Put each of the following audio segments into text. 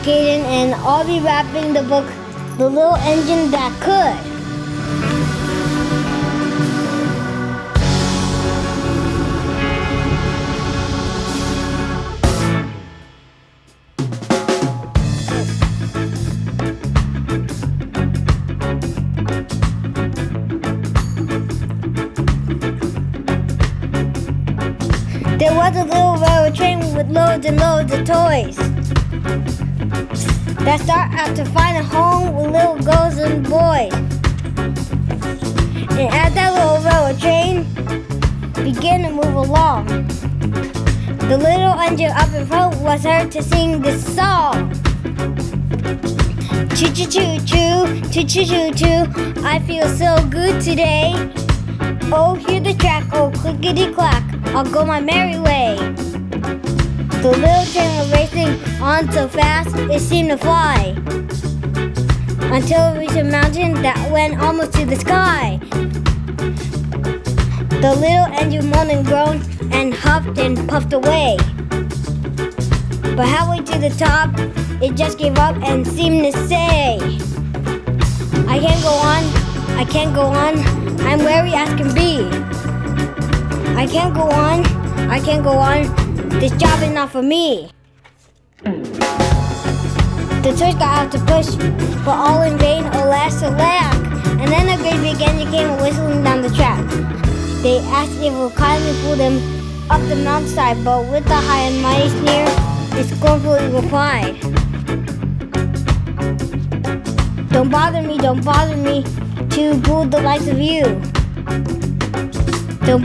Kaden, and I'll be rapping the book, The Little Engine That Could. There was a little railroad train with loads and loads of toys that start out to find a home with little girls and boys. And as that little railroad train began to move along, the little engine up in front was heard to sing this song. Choo choo choo choo, choo choo choo choo, I feel so good today. Oh, hear the track, oh clickety clack, I'll go my merry way. The little train was racing on so fast it seemed to fly, until it reached a mountain that went almost to the sky. The little engine moaned and groaned and huffed and puffed away. But halfway to the top, it just gave up and seemed to say, I can't go on, I can't go on, I'm weary as can be. I can't go on, I can't go on, this job is not for me. The toys got out to push, but all in vain, alas, alack. And then a great big engine came whistling down the track. They asked if it would kindly pull them up the mountainside, but with a high and mighty sneer, it scornfully replied, don't bother me to pull the likes of you. Don't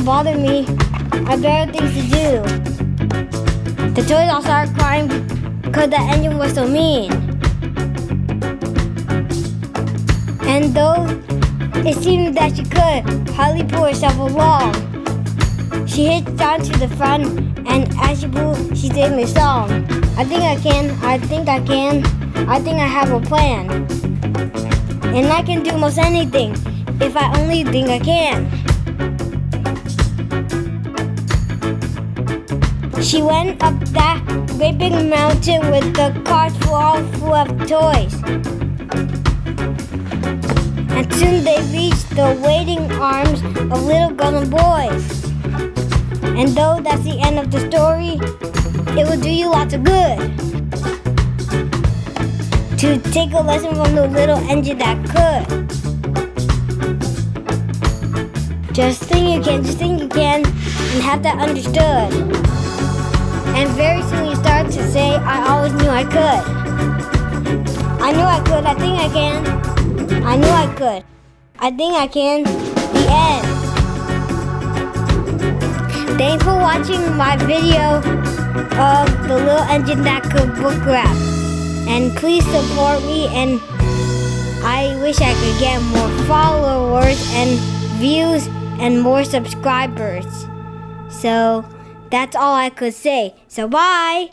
bother me, I better things to do. The toys all started crying because the engine was so mean. And though it seemed that she could hardly pull herself along, she hitched onto the front, and as she pulled, she sang this song. I think I can, I think I can, I think I have a plan. And I can do most anything, if I only think I can. She went up that great big mountain with the carts all full of toys. And soon they reached the waiting arms of little girls and boys. And though that's the end of the story, it will do you lots of good to take a lesson from the little engine that could. Just think you can, and have that understood. And very soon you start to say, I always knew I could. I knew I could, I think I can. I knew I could. I think I can. The end. Thanks for watching my video of the little engine that could book rap. And please support me, and I wish I could get more followers and views and more subscribers. So that's all I could say. So bye!